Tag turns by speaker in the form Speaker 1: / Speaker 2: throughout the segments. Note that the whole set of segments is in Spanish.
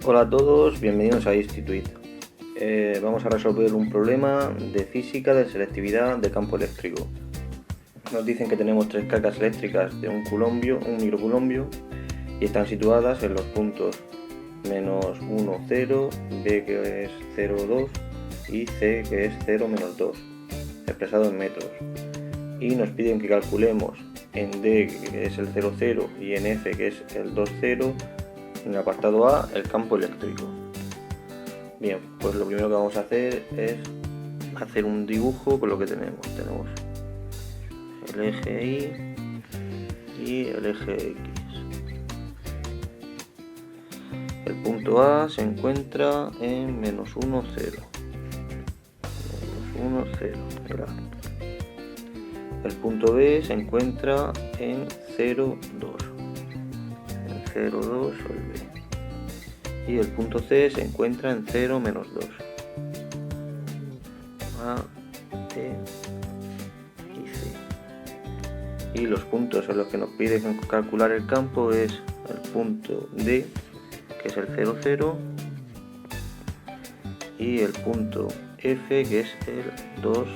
Speaker 1: Hola a todos, bienvenidos a Instituit. Vamos a resolver un problema de física de selectividad de campo eléctrico. Nos dicen que tenemos tres cargas eléctricas de un microculombio, y están situadas en los puntos -1, 0, B que es 0, 2 y C que es 0, -2, expresado en metros. Y nos piden que calculemos en D, que es el 0, 0, y en F, que es el 2, 0, en el apartado A, el campo eléctrico. Bien, pues lo primero que vamos a hacer es hacer un dibujo con lo que tenemos. Tenemos el eje Y y el eje X. El punto A se encuentra en -1, 0. -1, 0. El punto B se encuentra en 0, 2. En 0, 2 o el B. Y el punto C se encuentra en 0, -2. A, B y C. Y los puntos en los que nos piden calcular el campo es el punto D, que es el 0, 0, y el punto F, que es el 2,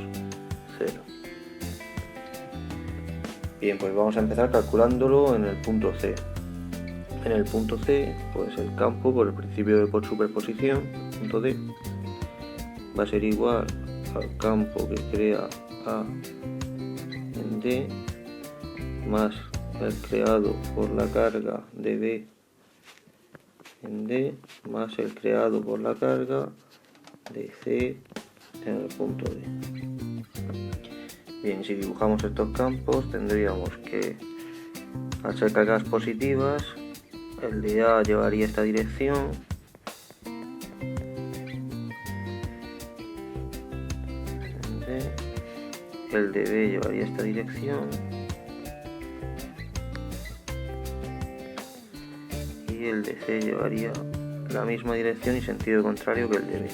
Speaker 1: 0. Bien, pues vamos a empezar calculándolo en el punto C. En el punto C, pues el campo por el principio de superposición, punto D, va a ser igual al campo que crea A en D más el creado por la carga de B en D más el creado por la carga de C en el punto D. Bien, si dibujamos estos campos tendríamos que, al ser cargas positivas, el de A llevaría esta dirección, el de B llevaría esta dirección y el de C llevaría la misma dirección y sentido contrario que el de B.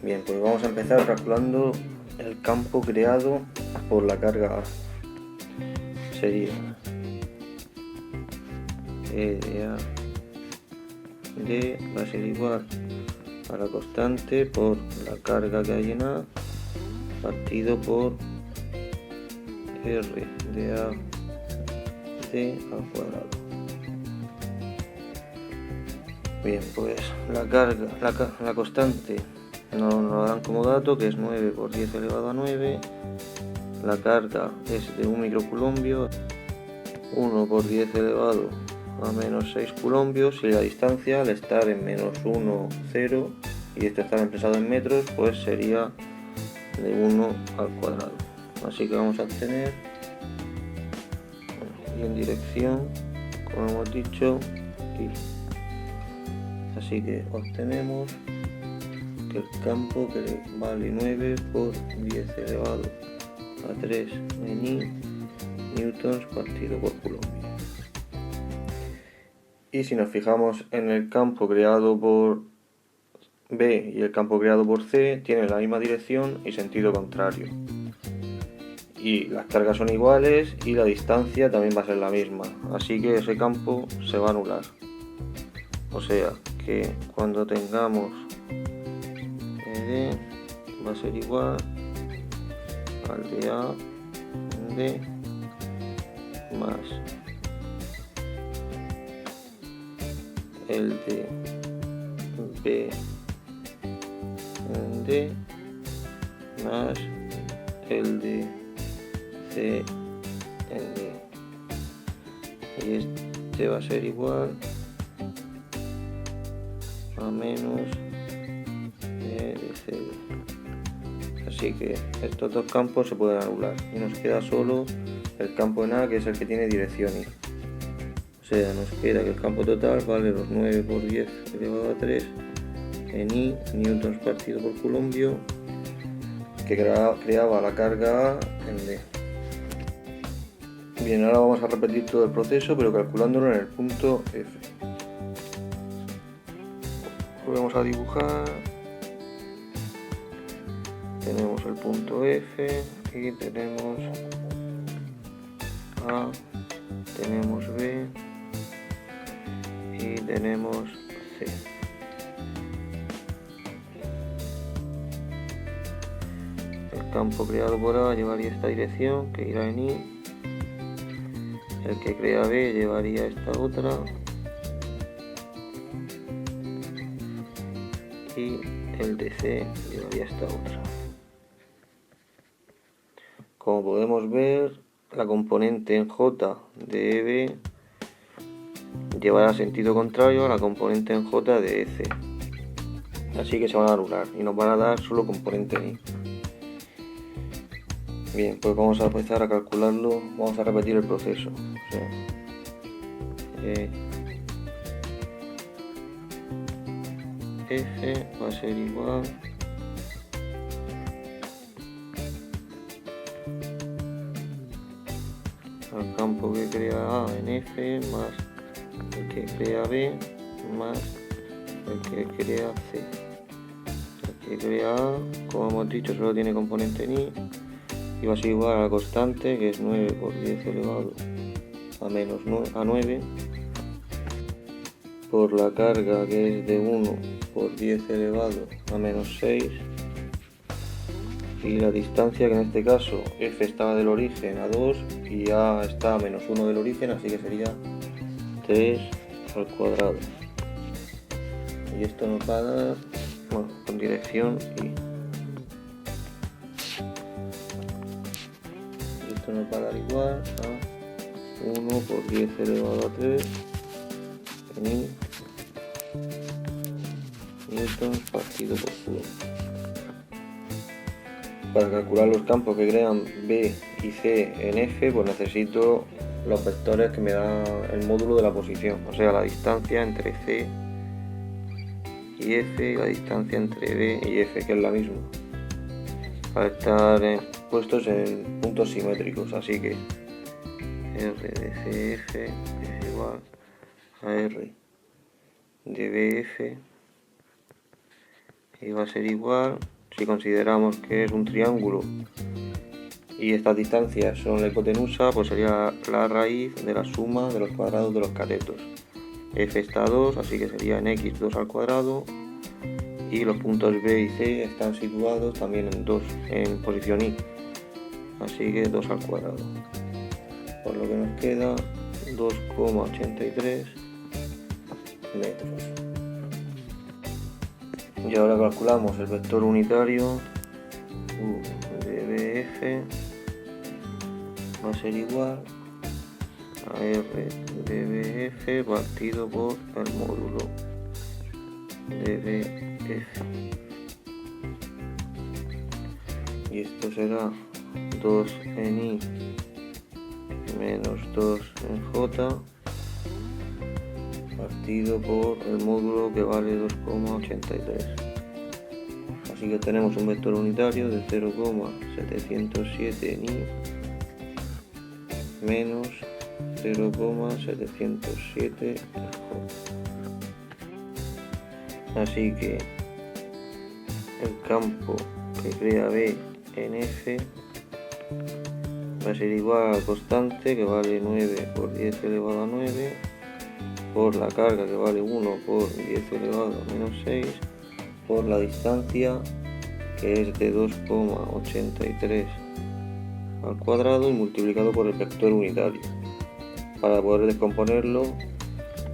Speaker 1: Bien, pues vamos a empezar calculando el campo creado por la carga A. Sería E de A D va a ser igual a la constante por la carga que hay en A partido por R de A D al cuadrado. Bien, pues la constante nos lo dan como dato, que es 9 por 10 elevado a 9. La carga es de un microculombio, 1 por 10 elevado a -6 culombios, y la distancia, al estar en -1, 0, y esto está expresado en metros, pues sería de 1 al cuadrado. Así que vamos a obtener, y en dirección, como hemos dicho, y así que obtenemos que el campo que vale 9 por 10 elevado a 3 en I newtons partido por coulomb. Y si nos fijamos en el campo creado por B y el campo creado por C, tienen la misma dirección y sentido contrario. Y las cargas son iguales y la distancia también va a ser la misma. Así que ese campo se va a anular. O sea que cuando tengamos ED va a ser igual al de A en D más el de B en D más el de C en D, y este va a ser igual a menos E de CD. Así que estos dos campos se pueden anular y nos queda solo el campo en A, que es el que tiene dirección Y. O sea, nos queda que el campo total vale los 9 por 10 elevado a 3 en I newtons partido por coulombio, que creaba la carga A en D. Bien, ahora vamos a repetir todo el proceso, pero calculándolo en el punto F. Volvemos a dibujar. Tenemos el punto F y tenemos A, tenemos B y tenemos C. El campo creado por A llevaría esta dirección, que irá en I. El que crea B llevaría esta otra. Y el de C llevaría esta otra. Como podemos ver, la componente en J de B llevará sentido contrario a la componente en J de C. Así que se van a anular y nos van a dar solo componente en I. Bien, pues vamos a empezar a calcularlo, vamos a repetir el proceso. O sea, F va a ser igual al campo que crea A en F más el que crea B más el que crea C. El que crea A, como hemos dicho, solo tiene componente en I y va a ser igual a la constante, que es 9 por 10 elevado a menos 9 por la carga, que es de 1 por 10 elevado a menos 6, y la distancia, que en este caso F estaba del origen a 2 y A está a menos 1 del origen, así que sería 3 al cuadrado. Y esto nos va a dar, bueno, con dirección I. Y esto nos va a dar igual a 1 por 10 elevado a 3 en I newtons partido por coulomb. Para calcular los campos que crean B y C en F, pues necesito los vectores que me da el módulo de la posición, o sea, la distancia entre C y F y la distancia entre B y F, que es la misma, para estar puestos en puntos simétricos. Así que R de CF es igual a R de BF y va a ser igual, si consideramos que es un triángulo y estas distancias son la hipotenusa, pues sería la raíz de la suma de los cuadrados de los catetos. F está a 2, así que sería en X 2 al cuadrado, y los puntos B y C están situados también en 2, en posición Y, así que 2 al cuadrado, por lo que nos queda 2,83 metros. Y ahora calculamos el vector unitario U de BF, va a ser igual a R de BF partido por el módulo de BF. Y esto será 2 en I menos 2 en J partido por el módulo, que vale 2,83. Así que tenemos un vector unitario de 0,707 en I menos 0,707 en J. Así que el campo que crea B en F va a ser igual a la constante, que vale 9 por 10 elevado a 9, por la carga, que vale 1 por 10 elevado a menos 6, por la distancia, que es de 2,83 al cuadrado, y multiplicado por el vector unitario, para poder descomponerlo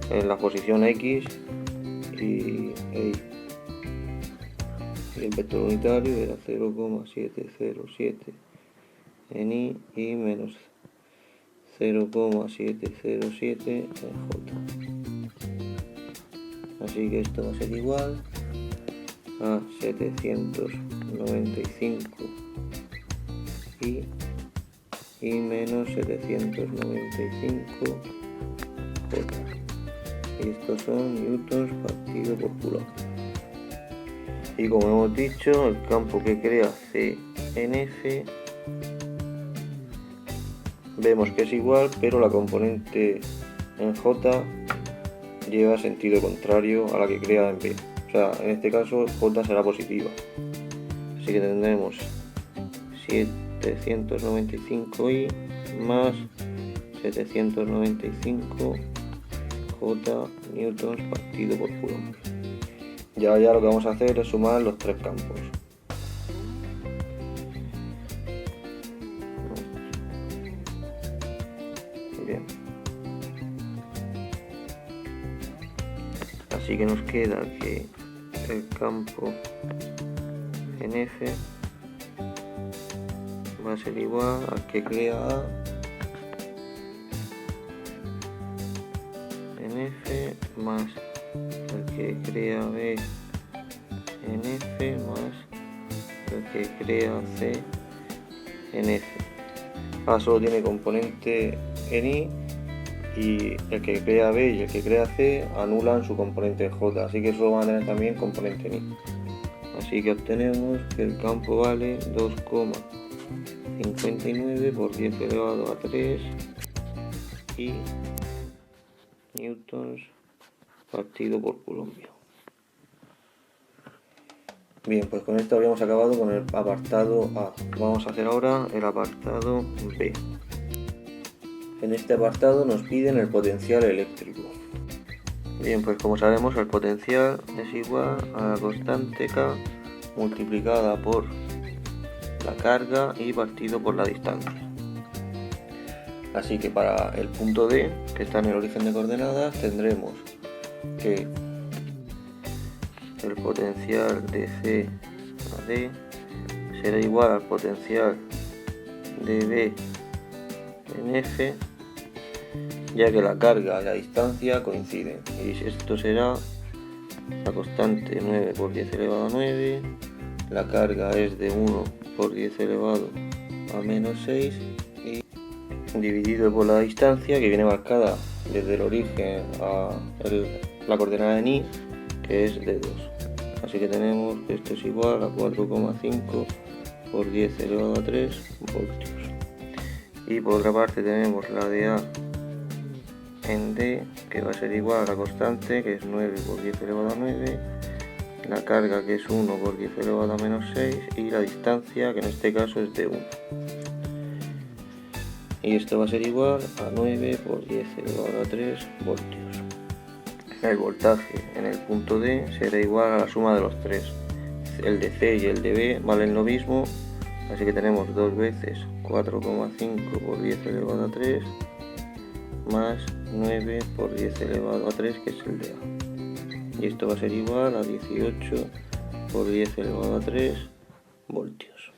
Speaker 1: en la posición X y Y. Y el vector unitario era 0,707 en I y menos 0,707 en J. Así que esto va a ser igual a 795 y menos 795 J. Y estos son newtons partido por coulomb. Y como hemos dicho, el campo que crea C en F, vemos que es igual, pero la componente en J lleva sentido contrario a la que crea en B. O sea, en este caso J será positiva. Así que tendremos 795i más 795 J newtons partido por coulomb. Ya lo que vamos a hacer es sumar los tres campos. Bien. Así que nos queda que el campo en F va a ser igual al que crea A en F más el que crea B en F más el que crea C en F. A solo tiene componente en I y el que crea B y el que crea C anulan su componente en J, así que solo van a tener también componente en I. Así que obtenemos que el campo vale 2,59 por 10 elevado a 3 y newtons partido por coulomb. Bien, pues con esto habríamos acabado con el apartado A. Vamos a hacer ahora el apartado B. En este apartado nos piden el potencial eléctrico. Bien, pues como sabemos el potencial es igual a la constante K multiplicada por la carga y partido por la distancia. Así que para el punto D, que está en el origen de coordenadas, tendremos que el potencial de C a D será igual al potencial de B en F, ya que la carga y la distancia coinciden, y esto será la constante 9 por 10 elevado a 9, la carga es de 1 por 10 elevado a menos 6 y dividido por la distancia, que viene marcada desde el origen a la coordenada en I, que es de 2. Así que tenemos que esto es igual a 4,5 por 10 elevado a 3 voltios. Y por otra parte tenemos la de A en D, que va a ser igual a la constante, que es 9 por 10 elevado a 9, la carga, que es 1 por 10 elevado a menos 6, y la distancia, que en este caso es de 1. Y esto va a ser igual a 9 por 10 elevado a 3 voltios. El voltaje en el punto D será igual a la suma de los tres. El de C y el de B valen lo mismo, así que tenemos dos veces 4,5 por 10 elevado a 3 más 9 por 10 elevado a 3, que es el de A. Y esto va a ser igual a 18 por 10 elevado a 3 voltios.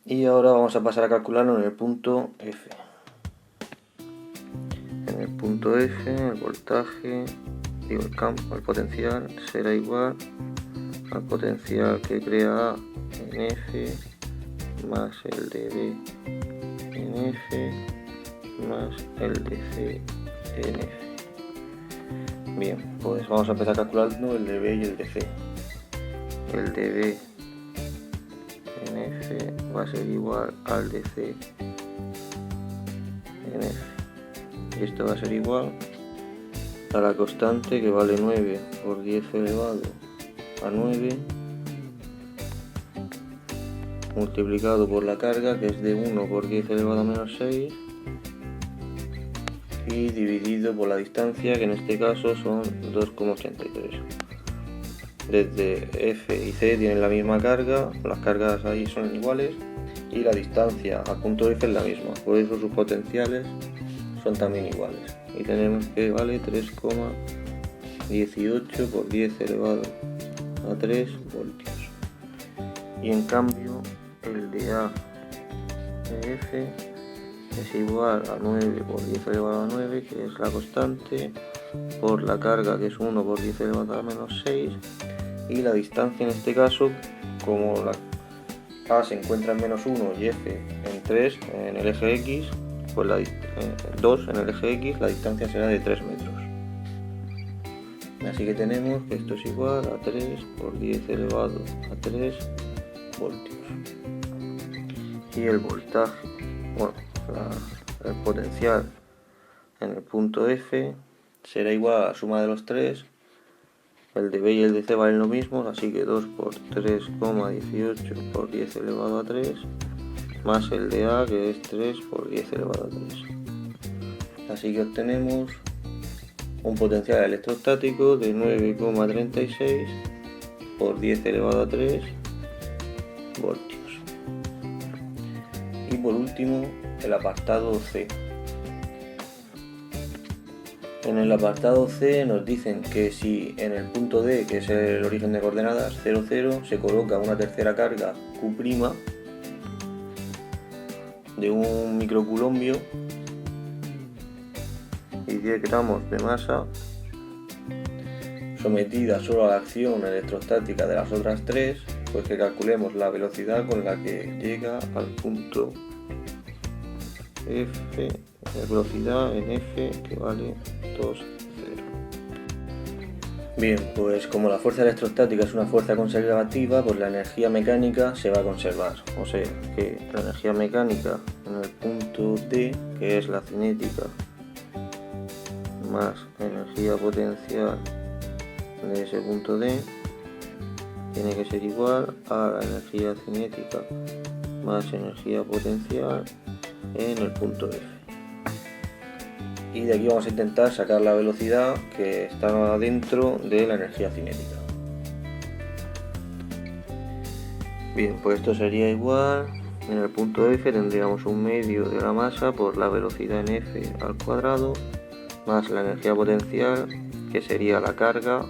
Speaker 1: Y ahora vamos a pasar a calcularlo en el punto F. En el punto F, el voltaje, el campo, el potencial será igual al potencial que crea A en F más el de B en F más el de C en F. Bien, pues vamos a empezar calculando el de B y el de C. El de B en F va a ser igual al de C en F. Y esto va a ser igual a la constante, que vale 9 por 10 elevado a 9 multiplicado por la carga, que es de 1 por 10 elevado a menos 6, y dividido por la distancia, que en este caso son 2,83. Desde F y C tienen la misma carga, las cargas ahí son iguales, y la distancia al punto F es la misma, por eso sus potenciales son también iguales. Y tenemos que vale 3,18 por 10 elevado a 3 voltios. Y en cambio el de A de F es igual a 9 por 10 elevado a 9, que es la constante, por la carga, que es 1 por 10 elevado a menos 6, y la distancia en este caso, como la A se encuentra en menos 1 y F en 3 en el eje X, pues 2 en el eje X, la distancia será de 3 metros. Así que tenemos que esto es igual a 3 por 10 elevado a 3 voltios. Y el voltaje, bueno, el potencial en el punto F será igual a la suma de los tres. El de B y el de C valen lo mismo, así que 2 por 3,18 por 10 elevado a 3 más el de A, que es 3 por 10 elevado a 3. Así que obtenemos un potencial electrostático de 9,36 por 10 elevado a 3 voltios. Y por último, el apartado C. En el apartado C nos dicen que si en el punto D, que es el origen de coordenadas 0, 0, se coloca una tercera carga Q' de un microculombio y 10 gramos de masa, sometida solo a la acción electrostática de las otras tres, pues que calculemos la velocidad con la que llega al punto F, la velocidad en F que vale 2, 0. Bien, pues como la fuerza electrostática es una fuerza conservativa, pues la energía mecánica se va a conservar. O sea que la energía mecánica en el punto D, que es la cinética, más energía potencial de ese punto D, tiene que ser igual a la energía cinética más energía potencial en el punto F. Y de aquí vamos a intentar sacar la velocidad que está dentro de la energía cinética. Bien, pues esto sería igual, en el punto F tendríamos un medio de la masa por la velocidad en F al cuadrado, más la energía potencial, que sería la carga,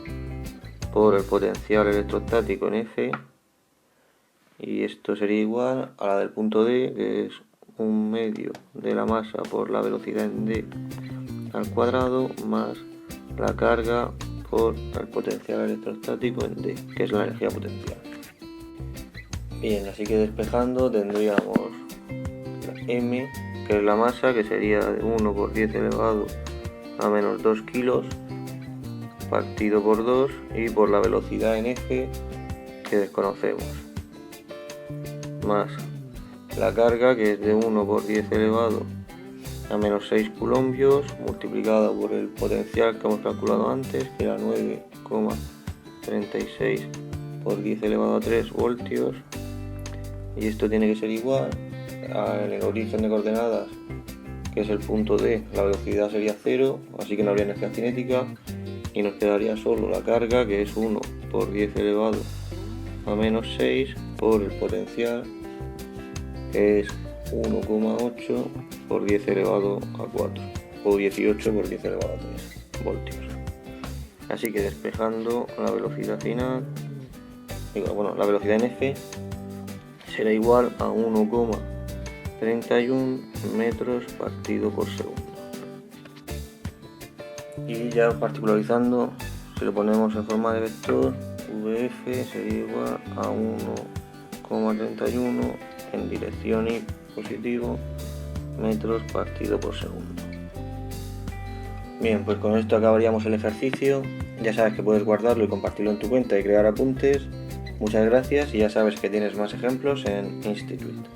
Speaker 1: por el potencial electrostático en F, y esto sería igual a la del punto D, que es un medio de la masa por la velocidad en D al cuadrado, más la carga por el potencial electrostático en D, que es la energía potencial. Bien, así que despejando tendríamos M, que es la masa, que sería de 1 por 10 elevado a menos 2 kilos, partido por 2, y por la velocidad en F, que desconocemos, más la carga, que es de 1 por 10 elevado a menos 6 coulombios, multiplicada por el potencial que hemos calculado antes, que era 9,36 por 10 elevado a 3 voltios, y esto tiene que ser igual en el origen de coordenadas, que es el punto D, la velocidad sería 0, así que no habría energía cinética, y nos quedaría solo la carga, que es 1 por 10 elevado a menos 6 por el potencial, que es 1,8 por 10 elevado a 4 o 18 por 10 elevado a 3 voltios. Así que despejando la velocidad final, la velocidad en F será igual a 1,31 metros partido por segundo. Y ya particularizando, si lo ponemos en forma de vector, VF sería igual a 1,31 en dirección y positivo metros partido por segundo. Bien, pues con esto acabaríamos el ejercicio. Ya sabes que puedes guardarlo y compartirlo en tu cuenta y crear apuntes. Muchas gracias, y ya sabes que tienes más ejemplos en Institute.